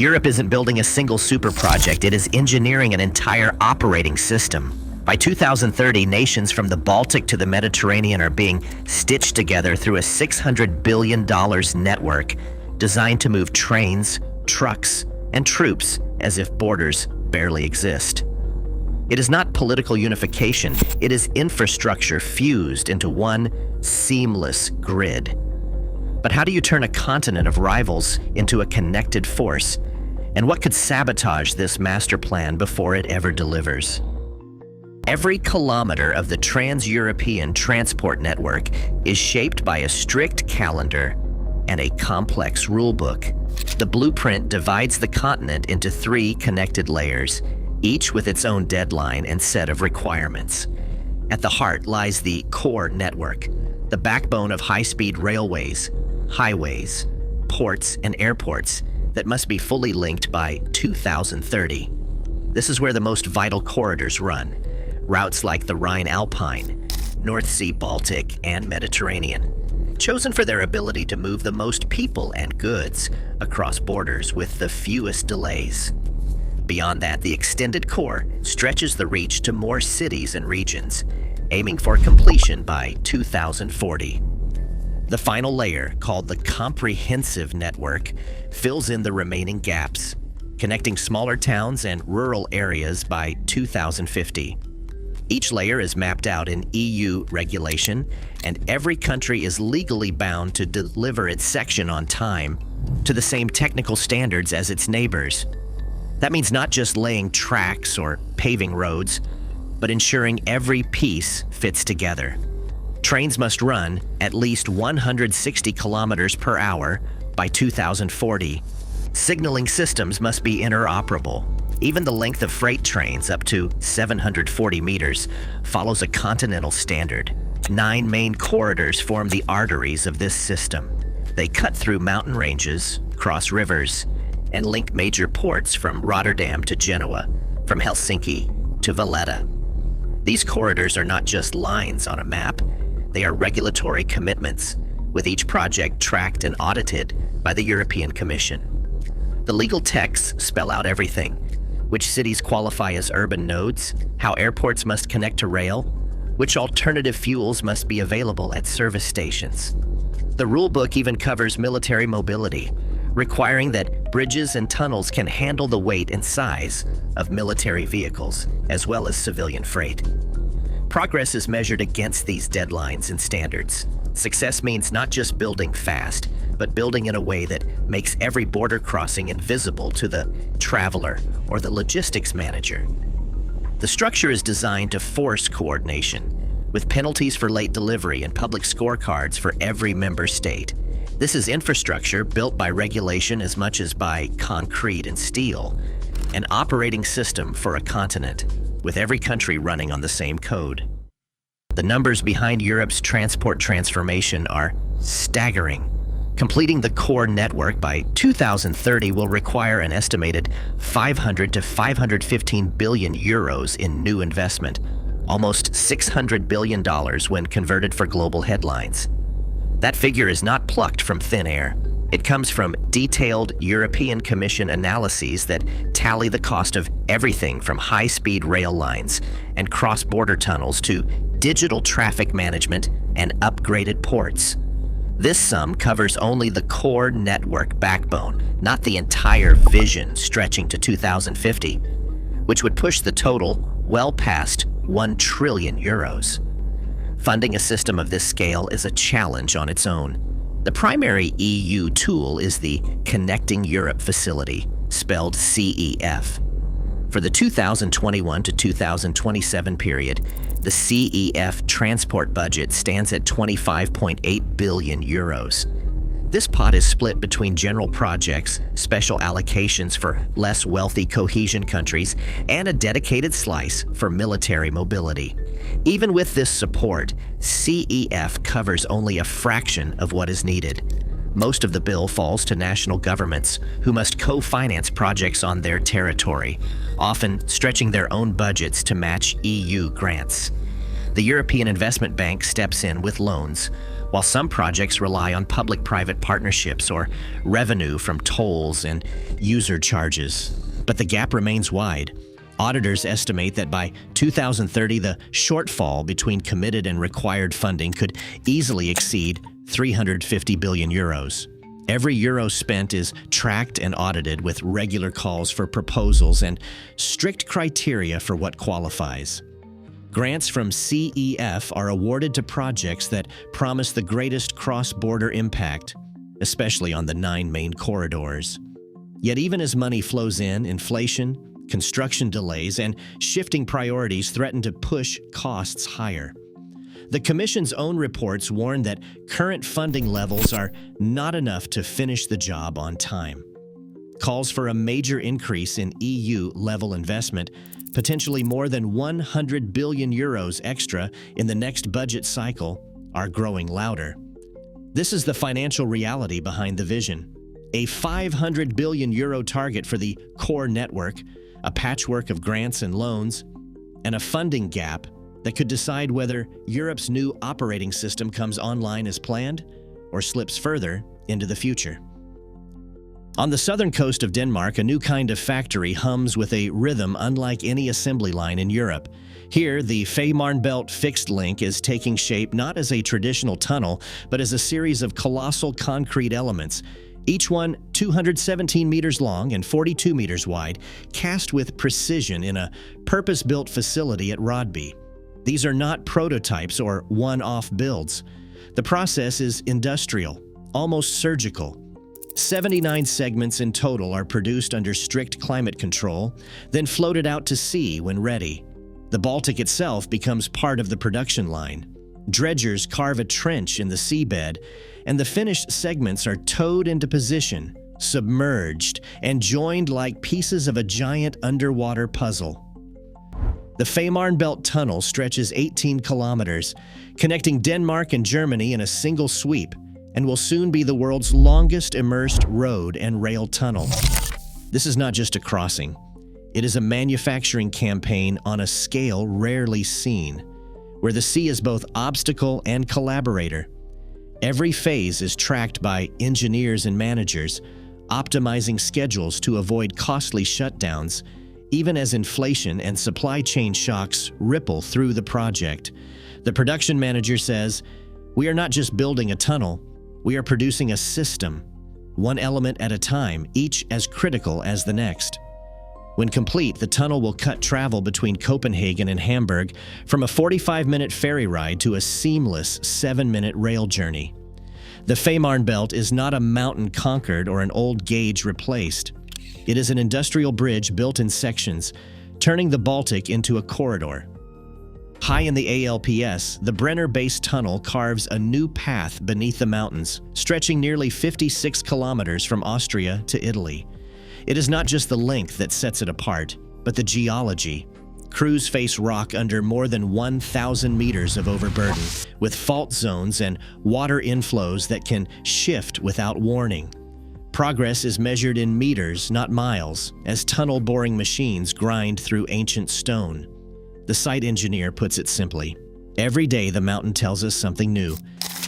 Europe isn't building a single super project, it is engineering an entire operating system. By 2030, nations from the Baltic to the Mediterranean are being stitched together through a $600 billion network designed to move trains, trucks, and troops as if borders barely exist. It is not political unification, it is infrastructure fused into one seamless grid. But how do you turn a continent of rivals into a connected force? And what could sabotage this master plan before it ever delivers? Every kilometer of the trans-European transport network is shaped by a strict calendar and a complex rulebook. The blueprint divides the continent into 3 connected layers, each with its own deadline and set of requirements. At the heart lies the core network, the backbone of high-speed railways, highways, ports, and airports that must be fully linked by 2030. This is where the most vital corridors run. Routes like the Rhine-Alpine, North Sea Baltic, and Mediterranean, chosen for their ability to move the most people and goods across borders with the fewest delays. Beyond that, the extended core stretches the reach to more cities and regions, aiming for completion by 2040. The final layer, called the comprehensive network, fills in the remaining gaps, connecting smaller towns and rural areas by 2050. Each layer is mapped out in EU regulation, and every country is legally bound to deliver its section on time to the same technical standards as its neighbors. That means not just laying tracks or paving roads, but ensuring every piece fits together. Trains must run at least 160 kilometers per hour by 2040. Signaling systems must be interoperable. Even the length of freight trains, up to 740 meters, follows a continental standard. 9 main corridors form the arteries of this system. They cut through mountain ranges, cross rivers, and link major ports from Rotterdam to Genoa, from Helsinki to Valletta. These corridors are not just lines on a map, they are regulatory commitments, with each project tracked and audited by the European Commission. The legal texts spell out everything: which cities qualify as urban nodes, how airports must connect to rail, which alternative fuels must be available at service stations. The rulebook even covers military mobility, requiring that bridges and tunnels can handle the weight and size of military vehicles, as well as civilian freight. Progress is measured against these deadlines and standards. Success means not just building fast, but building in a way that makes every border crossing invisible to the traveler or the logistics manager. The structure is designed to force coordination, with penalties for late delivery and public scorecards for every member state. This is infrastructure built by regulation as much as by concrete and steel, an operating system for a continent, with every country running on the same code. The numbers behind Europe's transport transformation are staggering. Completing the core network by 2030 will require an estimated 500 to 515 billion euros in new investment, almost $600 billion when converted for global headlines. That figure is not plucked from thin air. It comes from detailed European Commission analyses that tally the cost of everything from high-speed rail lines and cross-border tunnels to digital traffic management and upgraded ports. This sum covers only the core network backbone, not the entire vision stretching to 2050, which would push the total well past 1 trillion euros. Funding a system of this scale is a challenge on its own. The primary EU tool is the Connecting Europe Facility, spelled CEF. For the 2021 to 2027 period, the CEF transport budget stands at 25.8 billion euros. This pot is split between general projects, special allocations for less wealthy cohesion countries, and a dedicated slice for military mobility. Even with this support, CEF covers only a fraction of what is needed. Most of the bill falls to national governments, who must co-finance projects on their territory, often stretching their own budgets to match EU grants. The European Investment Bank steps in with loans, while some projects rely on public-private partnerships or revenue from tolls and user charges. But the gap remains wide. Auditors estimate that by 2030, the shortfall between committed and required funding could easily exceed 350 billion euros. Every euro spent is tracked and audited with regular calls for proposals and strict criteria for what qualifies. Grants from CEF are awarded to projects that promise the greatest cross-border impact, especially on the 9 main corridors. Yet even as money flows in, inflation, construction delays, and shifting priorities threaten to push costs higher. The Commission's own reports warn that current funding levels are not enough to finish the job on time. Calls for a major increase in EU-level investment, potentially more than 100 billion euros extra in the next budget cycle, are growing louder. This is the financial reality behind the vision. A 500 billion euro target for the core network, a patchwork of grants and loans, and a funding gap that could decide whether Europe's new operating system comes online as planned or slips further into the future. On the southern coast of Denmark, a new kind of factory hums with a rhythm unlike any assembly line in Europe. Here, the Fehmarnbelt fixed link is taking shape not as a traditional tunnel, but as a series of colossal concrete elements, each one 217 meters long and 42 meters wide, cast with precision in a purpose-built facility at Rodby. These are not prototypes or one-off builds. The process is industrial, almost surgical. 79 segments in total are produced under strict climate control, then floated out to sea when ready. The Baltic itself becomes part of the production line. Dredgers carve a trench in the seabed, and the finished segments are towed into position, submerged, and joined like pieces of a giant underwater puzzle. The Fehmarnbelt Tunnel stretches 18 kilometers, connecting Denmark and Germany in a single sweep, and will soon be the world's longest immersed road and rail tunnel. This is not just a crossing. It is a manufacturing campaign on a scale rarely seen, where the sea is both obstacle and collaborator. Every phase is tracked by engineers and managers, optimizing schedules to avoid costly shutdowns, even as inflation and supply chain shocks ripple through the project. The production manager says, "We are not just building a tunnel, we are producing a system, one element at a time, each as critical as the next." When complete, the tunnel will cut travel between Copenhagen and Hamburg from a 45-minute ferry ride to a seamless 7-minute rail journey. The Fehmarnbelt is not a mountain conquered or an old gauge replaced. It is an industrial bridge built in sections, turning the Baltic into a corridor. High in the ALPS, the Brenner Base Tunnel carves a new path beneath the mountains, stretching nearly 56 kilometers from Austria to Italy. It is not just the length that sets it apart, but the geology. Crews face rock under more than 1,000 meters of overburden, with fault zones and water inflows that can shift without warning. Progress is measured in meters, not miles, as tunnel boring machines grind through ancient stone. The site engineer puts it simply, every day the mountain tells us something new.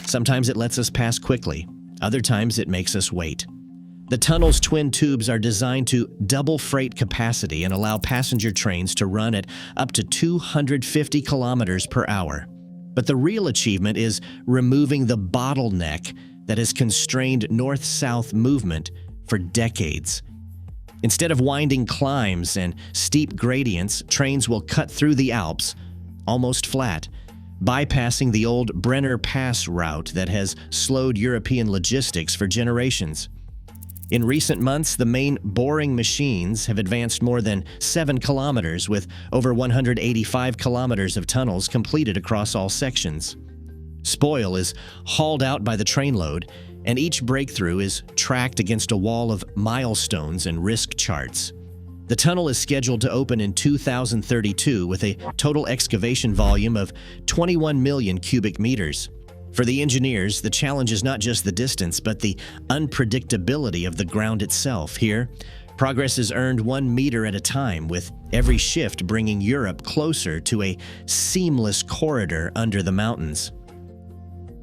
Sometimes it lets us pass quickly, other times it makes us wait. The tunnel's twin tubes are designed to double freight capacity and allow passenger trains to run at up to 250 kilometers per hour. But the real achievement is removing the bottleneck that has constrained north-south movement for decades. Instead of winding climbs and steep gradients, trains will cut through the Alps, almost flat, bypassing the old Brenner Pass route that has slowed European logistics for generations. In recent months, the main boring machines have advanced more than 7 kilometers, with over 185 kilometers of tunnels completed across all sections. Spoil is hauled out by the trainload, and each breakthrough is tracked against a wall of milestones and risk charts. The tunnel is scheduled to open in 2032 with a total excavation volume of 21 million cubic meters. For the engineers, the challenge is not just the distance, but the unpredictability of the ground itself. Here, progress is earned 1 meter at a time, with every shift bringing Europe closer to a seamless corridor under the mountains.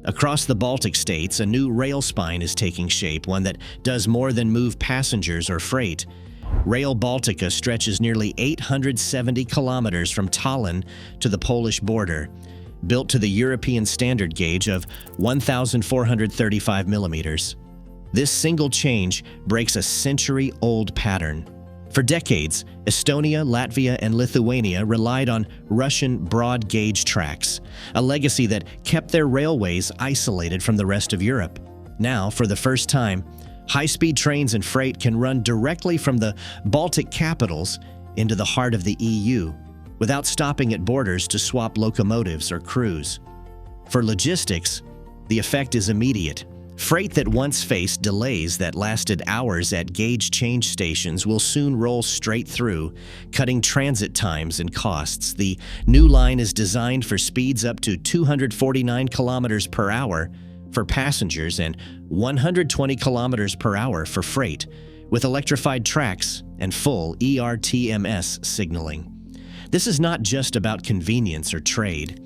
Across the Baltic states, a new rail spine is taking shape, one that does more than move passengers or freight. Rail Baltica stretches nearly 870 kilometers from Tallinn to the Polish border, built to the European standard gauge of 1,435 millimeters. This single change breaks a century-old pattern. For decades, Estonia, Latvia, and Lithuania relied on Russian broad-gauge tracks, a legacy that kept their railways isolated from the rest of Europe. Now, for the first time, high-speed trains and freight can run directly from the Baltic capitals into the heart of the EU, without stopping at borders to swap locomotives or crews. For logistics, the effect is immediate. Freight that once faced delays that lasted hours at gauge change stations will soon roll straight through, cutting transit times and costs. The new line is designed for speeds up to 249 kilometers per hour for passengers and 120 kilometers per hour for freight, with electrified tracks and full ERTMS signaling. This is not just about convenience or trade.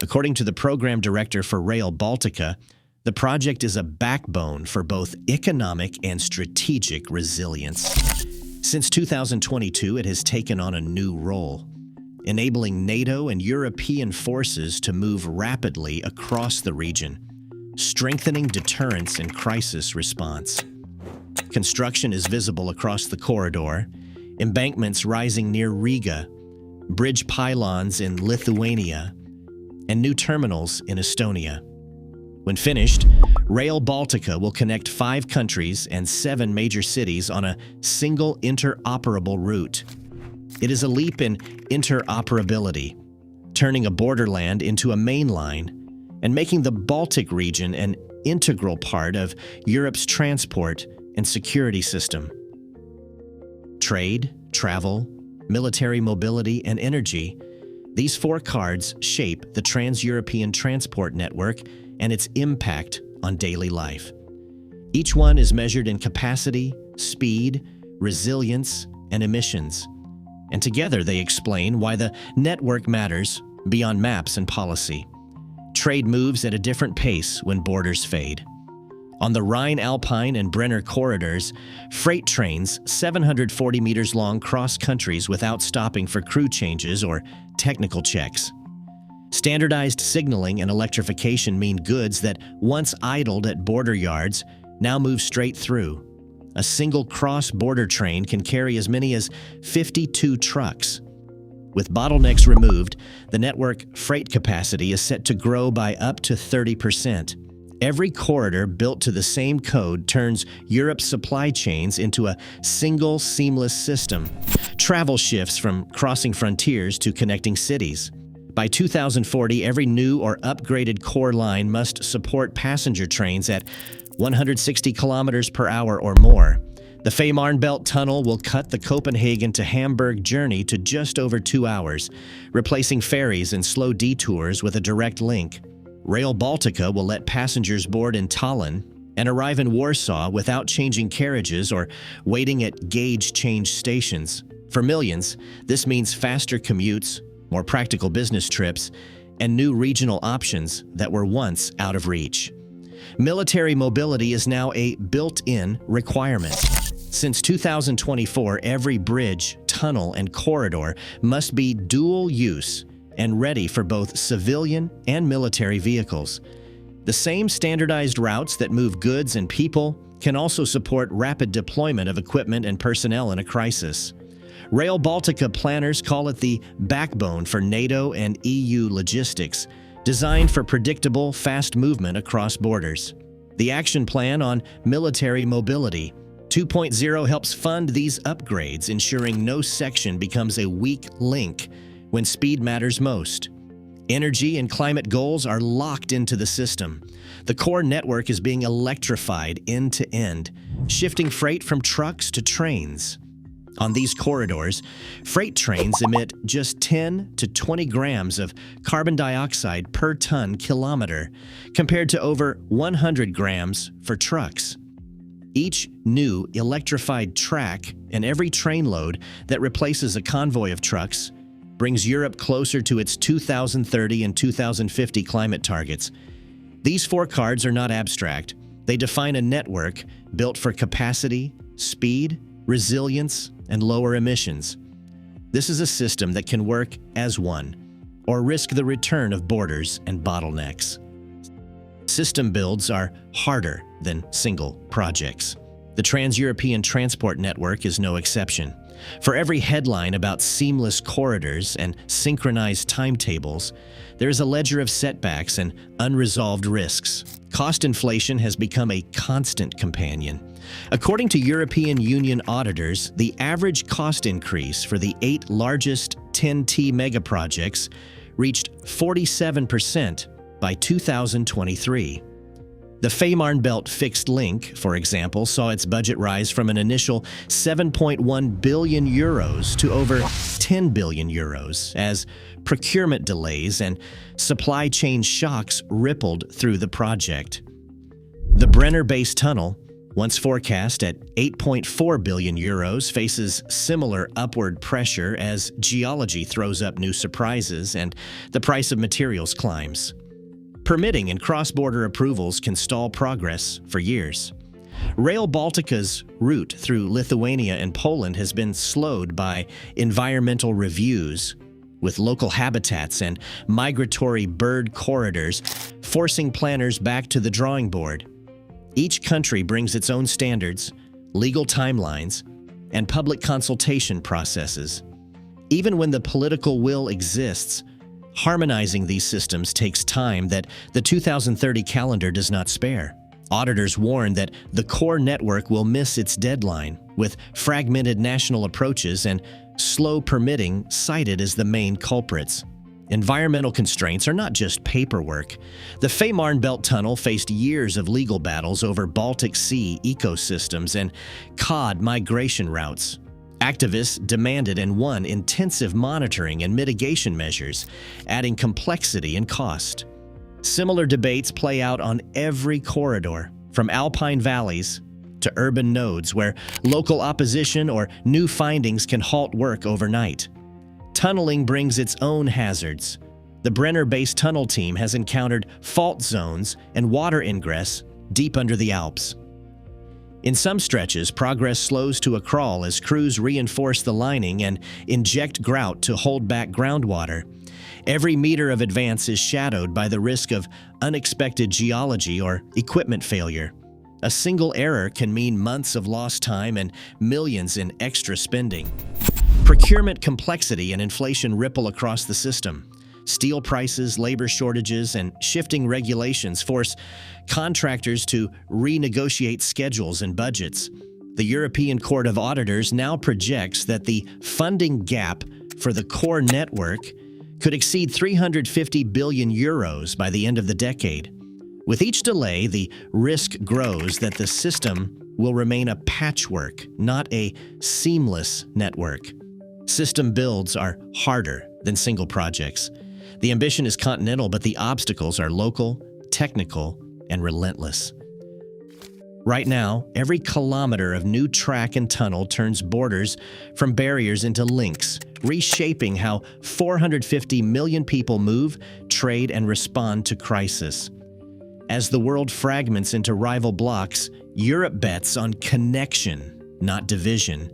According to the program director for Rail Baltica, the project is a backbone for both economic and strategic resilience. Since 2022, it has taken on a new role, enabling NATO and European forces to move rapidly across the region, strengthening deterrence and crisis response. Construction is visible across the corridor, embankments rising near Riga, bridge pylons in Lithuania, and new terminals in Estonia. When finished, Rail Baltica will connect 5 countries and 7 major cities on a single interoperable route. It is a leap in interoperability, turning a borderland into a main line and making the Baltic region an integral part of Europe's transport and security system. Trade, travel, military mobility, and energy, these 4 cards shape the trans-European transport network and its impact on daily life. Each one is measured in capacity, speed, resilience, and emissions. And together they explain why the network matters beyond maps and policy. Trade moves at a different pace when borders fade. On the Rhine-Alpine and Brenner corridors, freight trains 740 meters long cross countries without stopping for crew changes or technical checks. Standardized signaling and electrification mean goods that once idled at border yards now move straight through. A single cross-border train can carry as many as 52 trucks. With bottlenecks removed, the network freight capacity is set to grow by up to 30%. Every corridor built to the same code turns Europe's supply chains into a single seamless system. Travel shifts from crossing frontiers to connecting cities. By 2040, every new or upgraded core line must support passenger trains at 160 kilometers per hour or more. The Fehmarnbelt Tunnel will cut the Copenhagen to Hamburg journey to just over 2 hours, replacing ferries and slow detours with a direct link. Rail Baltica will let passengers board in Tallinn and arrive in Warsaw without changing carriages or waiting at gauge change stations. For millions, this means faster commutes, more practical business trips, and new regional options that were once out of reach. Military mobility is now a built-in requirement. Since 2024, every bridge, tunnel, and corridor must be dual-use and ready for both civilian and military vehicles. The same standardized routes that move goods and people can also support rapid deployment of equipment and personnel in a crisis. Rail Baltica planners call it the backbone for NATO and EU logistics, designed for predictable, fast movement across borders. The Action Plan on Military Mobility 2.0 helps fund these upgrades, ensuring no section becomes a weak link when speed matters most. Energy and climate goals are locked into the system. The core network is being electrified end to end, shifting freight from trucks to trains. On these corridors, freight trains emit just 10 to 20 grams of carbon dioxide per ton kilometer, compared to over 100 grams for trucks. Each new electrified track and every train load that replaces a convoy of trucks brings Europe closer to its 2030 and 2050 climate targets. These four cards are not abstract. They define a network built for capacity, speed, resilience, and lower emissions. This is a system that can work as one, or risk the return of borders and bottlenecks. System builds are harder than single projects. The Trans-European Transport Network is no exception. For every headline about seamless corridors and synchronized timetables, there is a ledger of setbacks and unresolved risks. Cost inflation has become a constant companion. According to European Union auditors, the average cost increase for the 8 largest 10T megaprojects reached 47% by 2023. The Fehmarnbelt Fixed Link, for example, saw its budget rise from an initial 7.1 billion euros to over 10 billion euros as procurement delays and supply chain shocks rippled through the project. The Brenner Base Tunnel, once forecast at 8.4 billion euros, faces similar upward pressure as geology throws up new surprises and the price of materials climbs. Permitting and cross-border approvals can stall progress for years. Rail Baltica's route through Lithuania and Poland has been slowed by environmental reviews, with local habitats and migratory bird corridors forcing planners back to the drawing board. Each country brings its own standards, legal timelines, and public consultation processes. Even when the political will exists, harmonizing these systems takes time that the 2030 calendar does not spare. Auditors warn that the core network will miss its deadline, with fragmented national approaches and slow permitting cited as the main culprits. Environmental constraints are not just paperwork. The Fehmarnbelt Tunnel faced years of legal battles over Baltic Sea ecosystems and cod migration routes. Activists demanded and won intensive monitoring and mitigation measures, adding complexity and cost. Similar debates play out on every corridor, from alpine valleys to urban nodes where local opposition or new findings can halt work overnight. Tunneling brings its own hazards. The Brenner Base Tunnel team has encountered fault zones and water ingress deep under the Alps. In some stretches, progress slows to a crawl as crews reinforce the lining and inject grout to hold back groundwater. Every meter of advance is shadowed by the risk of unexpected geology or equipment failure. A single error can mean months of lost time and millions in extra spending. Procurement complexity and inflation ripple across the system. Steel prices, labor shortages, and shifting regulations force contractors to renegotiate schedules and budgets. The European Court of Auditors now projects that the funding gap for the core network could exceed 350 billion euros by the end of the decade. With each delay, the risk grows that the system will remain a patchwork, not a seamless network. System builds are harder than single projects. The ambition is continental, but the obstacles are local, technical, and relentless. Right now, every kilometer of new track and tunnel turns borders from barriers into links, reshaping how 450 million people move, trade, and respond to crisis. As the world fragments into rival blocks, Europe bets on connection, not division.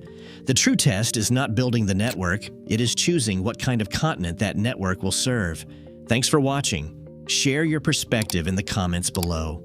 The true test is not building the network, it is choosing what kind of continent that network will serve. Thanks for watching. Share your perspective in the comments below.